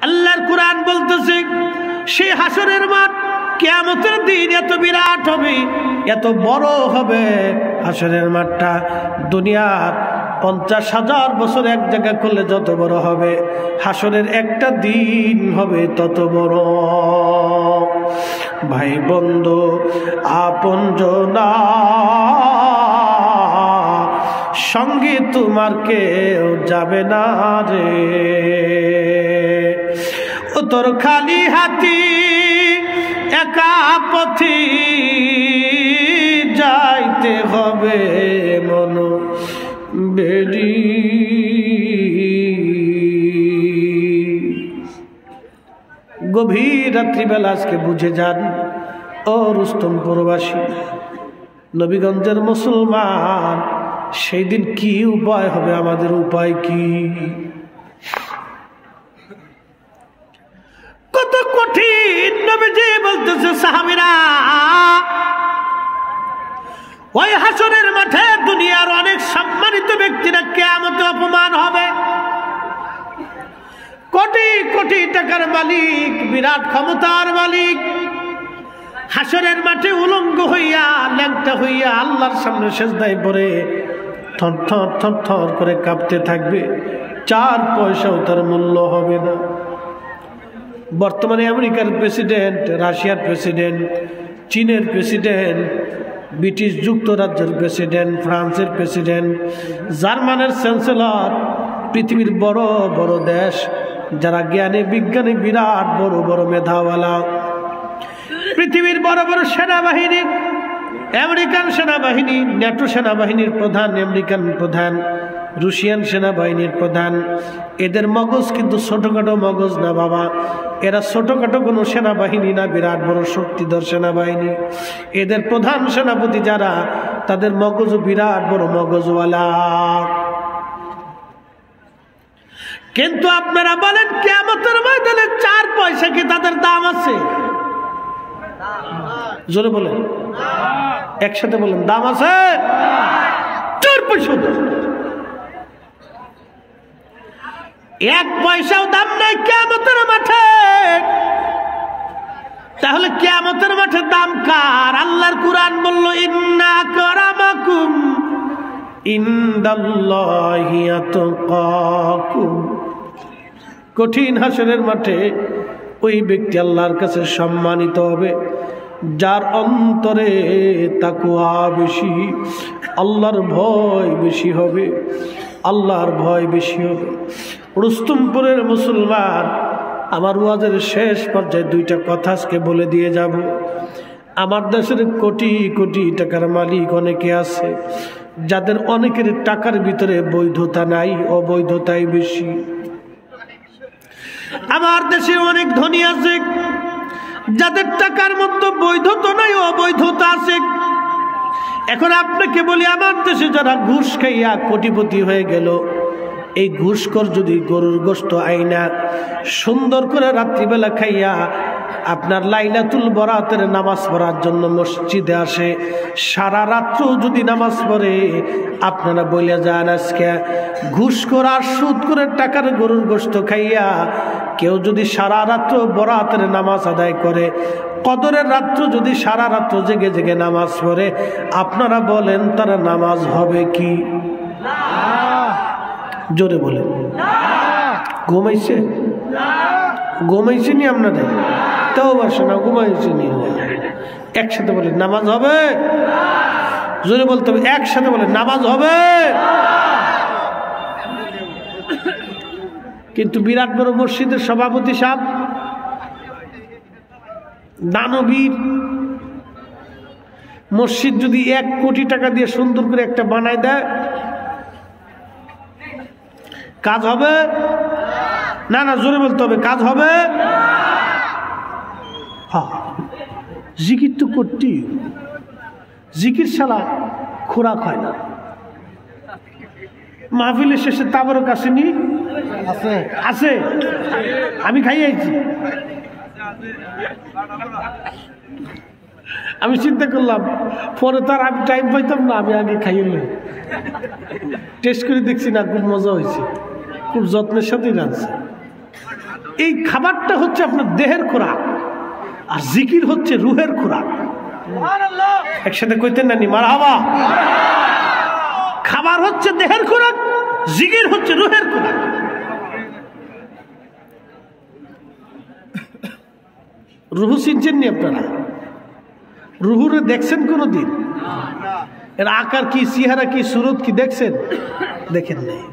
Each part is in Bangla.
আল্লাহর কুরআন বলতেছে সেই হাসরের মাঠ কিয়ামতের দিন এত বিরাট হবে, এত বড় হবে হাসরের মাঠটা, দুনিয়ার 50,000 বছর এক জায়গায় করলে যত বড় হবে, হাসরের একটা দিন হবে তত বড়। ভাই বন্ধু আপনজনা সঙ্গে তোমার কেউ যাবে না রে, ও তোর খালি হাতি একা পথি যাইতে হবে মন বেরি। গভীর রাত্রিবেলা আজকে বুঝে যান ও রুস্তমপুরবাসী, নবীগঞ্জের মুসলমান, সেই দিন কি উপায় হবে, আমাদের উপায় কি? কত কঠিন। নবীজি বলতেছে সাহাবীরা, ওই হাসরের মাঠে দুনিয়ার অনেক সম্মানিত ব্যক্তিরা কিয়ামতে অপমান হবে। কোটি কোটি টাকার মালিক, বিরাট ক্ষমতার মালিক হাসরের মাঠে উলঙ্গ হইয়া, ল্যাংটা হইয়া আল্লাহর সামনে সিজদায় পড়ে থর থর থর থর করে কাঁপতে থাকবে, 4 পয়সাও তার মূল্য হবে না। বর্তমানে আমেরিকার প্রেসিডেন্ট, রাশিয়ার প্রেসিডেন্ট, চীনের প্রেসিডেন্ট, ব্রিটিশ যুক্তরাজ্যের প্রেসিডেন্ট, ফ্রান্সের প্রেসিডেন্ট, জার্মানের চ্যান্সেলর, পৃথিবীর বড় বড় দেশ যারা জ্ঞানে বিজ্ঞানে বিরাট বড় বড় মেধাওয়ালা, পৃথিবীর বড় বড় সেনাবাহিনী, আমেরিকান সেনাবাহিনী, ন্যাটো সেনাবাহিনীর প্রধান আমেরিকান প্রধান, রুশিয়ান সেনাবাহিনীর প্রধান, এদের মগজ কিন্তু ছোটখাটো মগজ না বাবা, এরা ছোটখাটো কোনো সেনাবাহিনী না, বিরাট বড় শক্তিধর সেনাবাহিনী। এদের প্রধান সেনাপতি যারা, তাদের মগজ বিরাট বড় মগজওয়ালা। কিন্তু আপনারা বলেন কিয়ামতের ময়দানে 4 পয়সা কি তাদের দাম আছে? জোরে বলেন, একসাথে বলেন, দাম আছে? 4 পয়সা, 1 পয়সাও দাম নাই কিয়ামতের মাঠে। তাহলে কিয়ামতের মাঠে দাম কার? আল্লাহর কুরআন বলল, ইন্না আকরামাকুম ইনদাল্লাহি আতকাকুম। কঠিন হাসরের মাঠে ওই ব্যক্তি আল্লাহর কাছে সম্মানিত হবে যার অন্তরে তাকওয়া বেশি, আল্লাহর ভয় বেশি হবে, আল্লাহর ভয় বেশি হবে। রুস্তমপুরের মুসলমান, আমার ওয়াজের শেষ পর্যায়ে 2টা কথা আজকে বলে দিয়ে যাব। আমার দেশের কোটি কোটি টাকার মালিক অনেকে আছে, যাদের অনেকের টাকার ভিতরে বৈধতা নাই, অবৈধতাই বেশি। আমার দেশে অনেক ধনী আছে, যাদের টাকার মধ্যে বৈধতা নাই, অবৈধতা আছে। এখন আপনাকে বলি, আমার দেশে যারা ঘুষ খাইয়া কোটিপতি হয়ে গেল, এই ঘুষখোর যদি গরুর গোশত আইনা সুন্দর করে রাত্রিবেলা খাইয়া আপনার লাইলাতুল বরাতের নামাজ পড়ার জন্য মসজিদে আসে, সারা রাত্র যদি নামাজ পড়ে, আপনারা বলে যান আজকে ঘুষখোর আর সুদ করে টাকার গরুর গোশত খাইয়া কেউ যদি সারা রাত্র বরাতের নামাজ আদায় করে, কদরের রাত্র যদি সারা রাত্র জেগে জেগে নামাজ পড়ে, আপনারা বলেন তারা নামাজ হবে কি? জোরে বলেন। ঘুমাইছে? ঘুমাইছে নি আপনাদের? তাও বাসে না, ঘুমাইছে নি? একসাথে বলেন নামাজ হবে। জোরে বলতে হবে, একসাথে বলেন নামাজ হবে। কিন্তু বিরাট বড় মসজিদের সভাপতি সাহেব দানবীর, মসজিদ যদি 1 কোটি টাকা দিয়ে সুন্দর করে একটা বানায় দেয়, কাজ হবে? না না, জোরে বলতে হবে, কাজ হবে? হ্যাঁ, জিকির তো করতে, জিকির ছাড়া খোরাক হয় না। মাহফিলের শেষে তাবরক আসেনি? আছে, আমি খাইয়েছি। আমি চিন্তা করলাম পরে তার আমি টাইম পাইতাম না, আমি আগে খাইয়ে নিই। টেস্ট করে দেখছি না, খুব মজা হয়েছে, খুব যত্নের সাথেই রাঁধছে। এই খাবারটা হচ্ছে আপনার দেহের খোরাক, আর জিকির হচ্ছে রুহের খোরাক। একসাথে কইতেন না নি মারহাবা? খাবার হচ্ছে দেহের খোরাক, জিকির হচ্ছে রুহের খোরাক। রুহু চিনছেন নি আপনারা? রুহুরে দেখছেন কোনদিন? এর আকার কি, চেহারা কি, সুরত কি দেখছেন? দেখেন নাই।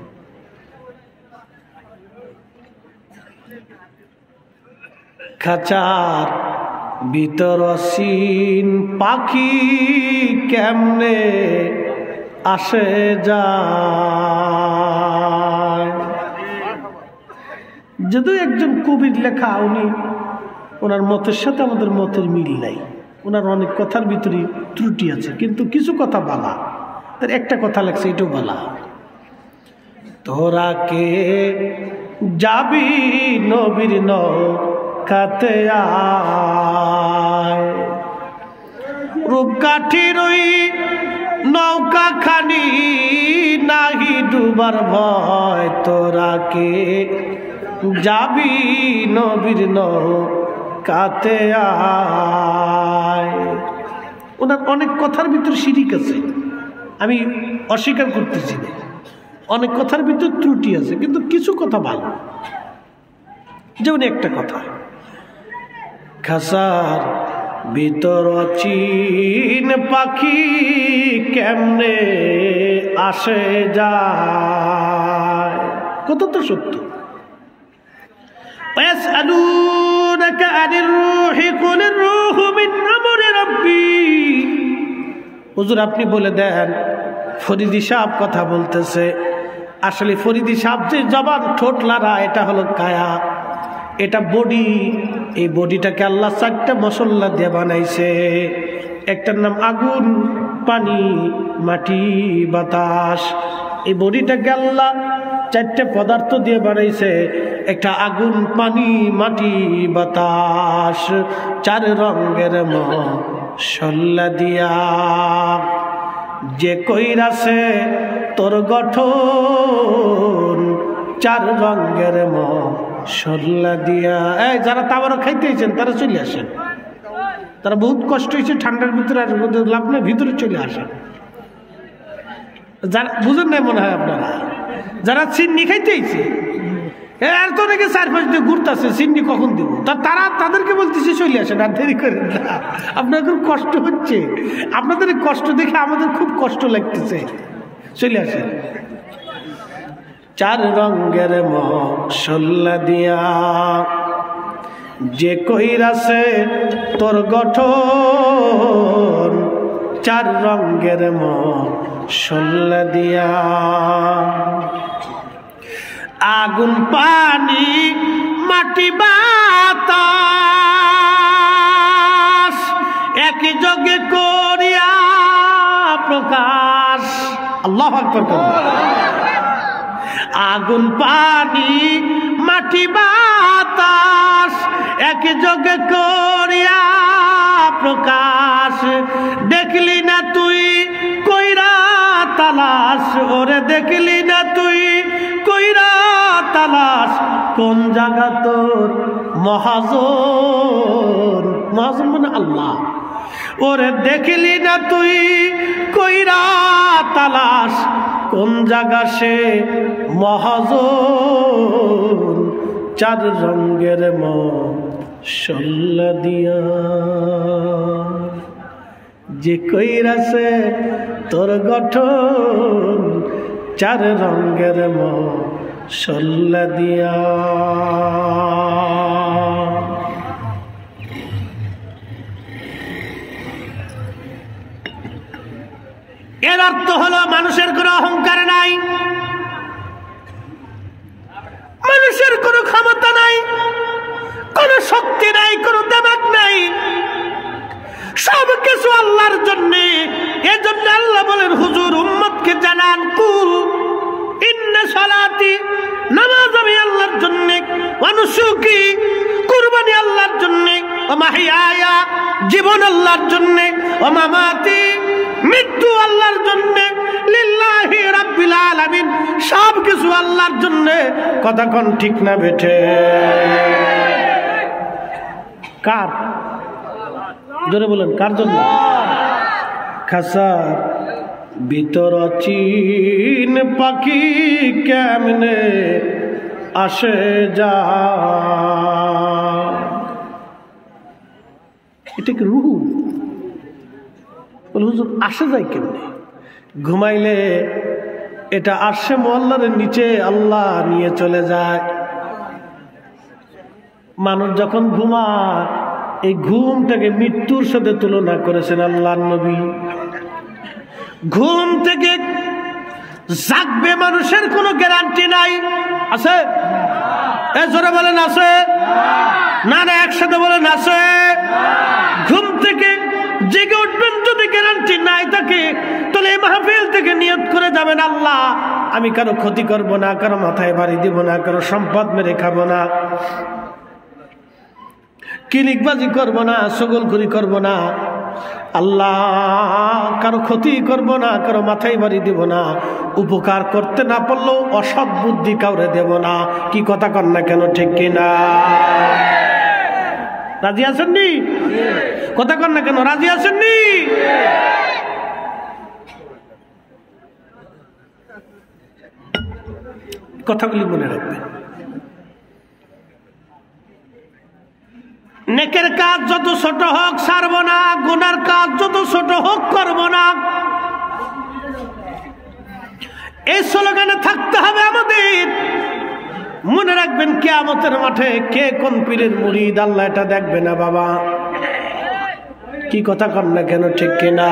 খাঁচার ভিতর অসীন পাখি কেমনে আসে যায়। যদিও একজন কবির লেখা, উনি ওনার মতের সাথে আমাদের মতের মিল নাই, ওনার অনেক কথার ভিতরে ত্রুটি আছে, কিন্তু কিছু কথা বলা, তার একটা কথা লাগছে এটাও বলা, তোরা কে যাবি নবীর নৌকাতে আয়, রূপকাঠির ওই নৌকা খানি নাহি ডুবার ভয়, তোরা কে যাবি নবীর নৌকাতে আয়। ওনার অনেক কথার ভিতর শিরিক আছে, আমি অস্বীকার করতেছি না, অনেক কথার ভিতর ত্রুটি আছে, কিন্তু কিছু কথা ভালো। যেমন একটা কথা, খাসার ভিতর অচিন পাখি কেমনে আসে যায়, কত তো সত্য। ويسألونك عن الروح قل الروح من أمر ربي। হুজুর আপনি বলে দেন ফরিদি সাহেব কথা বলতেছে, আসলে ফরিদি সাহেব যে জবান ঠোঁট লাড়া, এটা হলো কায়া, এটা বডি। এই বডিটাকে আল্লাহ 4টা মশলা দিয়ে বানাইছে, একটার নাম আগুন, পানি, মাটি, বাতাস। এই বডিটাকে আল্লাহ 4টে পদার্থ দিয়ে বানাইছে, একটা আগুন, পানি, মাটি, বাতাস, 4 রঙের মশলা দিয়া যে কইরাছে তোর গঠন, 4 রঙের মশলা দিয়া। এই যারা তাওয়ারা খাইতেছেন তারা চলে আসেন, তারা বহুত কষ্ট হয়েছে ঠান্ডার ভিতরে, আর লাভ নেই, ভিতরে চলে আসেন। যারা বুঝেন নাই মনে হয় আপনারা, যারা চিন্নি খাইতেছে আর তো নাকি 4-5 দিয়ে ঘুরতেছে, চিন্নি কখন দিব, তারা তাদেরকে বলতেছে চলে আসেন, আর দেরি করেন না, আপনার খুব কষ্ট হচ্ছে, আপনাদের কষ্ট দেখে আমাদের খুব কষ্ট লাগতেছে, চলে আসেন। 4 রঙের মশলা দিয়া যে কইরাছে তোর গঠন, 4 রঙের মশলা দিয়া আগুন, পানি, মাটি, বাতাস একই যোগে করিয়া প্রকাশ। আল্লাহু আকবার। আগুন, পানি, মাটি, বাতাস একই যোগে করিয়া প্রকাশ, দেখলি না তুই কইরা তালাশ, ওরে দেখলি না তুই কইরা তালাশ, কোন জায়গা তোর মহাজন, মহাজন মানে আল্লাহ, ওরে দেখলি না তুই কইরা তালাশ, কোন জায়গা সে মহাজন, 4 রঙের মশলা দিয়া যে কইরাছে তোর গঠন, 4 রঙের মশলা দিয়া। এর অর্থ হলো মানুষের কোনো অহংকার নাই, মানুষের কোনো ক্ষমতা নাই, কোনো শক্তি নাই, কোনো দেমাগ নাই, সব কিছু আল্লাহর জন্য। এজন্য আল্লাহ বলেন হুজুর উম্মতকে জানান, কুল ইন্না সালাতি, নামাজ আমি আল্লাহর জন্য, ওয়া নুসুকি, কুরবানি আল্লাহর জন্য, ওয়া মাহইয়ায়া, জীবন আল্লাহর জন্য, ওয়া মামাতি, মৃত্যু আল্লাহর জন্য, লিল্লাহি রাব্বিল আলামিন, সব কিছু আল্লাহর জন্য। কথা কোন ঠিক না বেঠে? কার জোরে বলেন, কার জন্য? খাসার ভিতর চিন পাখি কেমনে আসে যা, এটা কি রুহু? বলে হুজুর আসে যায় কেমনে? ঘুমাইলে এটা আসে মোল্লার নিচে আল্লাহ নিয়ে চলে যায়। মানুষ যখন ঘুমায়, এই ঘুমটাকে মৃত্যুর সাথে তুলনা করেছেন আল্লাহর নবী। ঘুম থেকে জাগবে মানুষের কোনো গ্যারান্টি নাই, আছে? এ জোরে বলেন আছে না? না একসাথে বলেন আছে? ঘুম থেকে জেগে উঠবেন যদি গ্যারান্টি নাই থাকে, তাহলে এই মাহফিল থেকে নিয়ত করে যাবেন, আল্লাহ আমি কারো ক্ষতি করব না, কারো মাথায় বাড়ি দিব না, কারো সম্পদ মেরে খাবো না, কিলিকবাজি করব না, সগলখুরি করব না, আল্লাহ কারো ক্ষতি করব না, কারো মাথায় বাড়ি দেব না, উপকার করতে না পারলেও অসৎ বুদ্ধি কাউরে দেব না। কি কথা কন না কেন, ঠিক কিনা? রাজি আছেননি? কথা কন না কেন, রাজি আছেননি? কথাগুলি মনে রাখবেন। নেকের কাজ যত ছোট হোক ছাড়বো না, গুনার কাজ যত ছোট হোক করব না। এই স্লোগানে থাকতে হবে আমাদের। মনে রাখবেন, কিয়ামতের মাঠে কে কোন পীরের মুরিদ আল্লাহ এটা দেখবে না বাবা। কি কথা কন না কেন, ঠিক কিনা?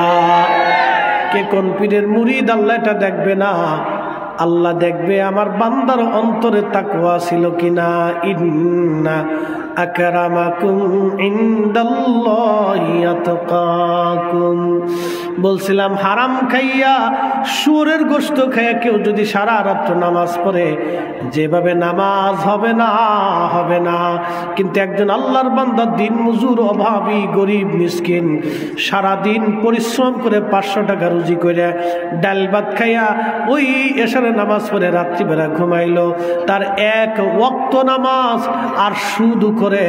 কে কোন পীরের মুরিদ আল্লাহ এটা দেখবে না। আল্লাহ দেখবে আমার বান্দার অন্তরে তাকওয়া ছিল কিনা। ইন্না আকরামাকুম ইনদাল্লাহি আতকাকুম। বলছিলাম হারাম খাইয়া, শুয়োরের গোশত খাইয়া কেউ যদি সারা রাত নামাজ পড়ে, যেভাবে নামাজ হবে না, হবে না। কিন্তু একজন আল্লাহর বান্দা দিন মজুর, অভাবী, গরিব, মিসকিন, সারাদিন পরিশ্রম করে 500 টাকা রুজি করে ডাল ভাত খাইয়া ওই এশারে নামাজ পড়ে রাত্রিবেলা ঘুমাইলো, তার এক ওয়াক্ত নামাজ আর সুদ করে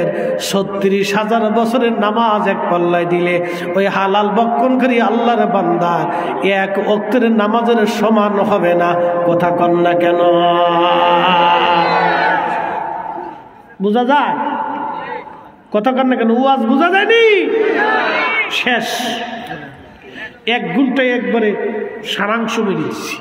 36,000 বছরের নামাজ এক পাল্লায় দিলে ওই হালাল বক্ষণকারী আল্লাহর বান্দার এক ওয়াক্তের নামাজের সমান হবে না। কথা কন না কেন? বুঝা যায়? কথা কন না কেন? ওয়াজ বুঝা যায়নি? শেষ 1 ঘন্টায় একবারে সারাংশ বেরিয়েছি।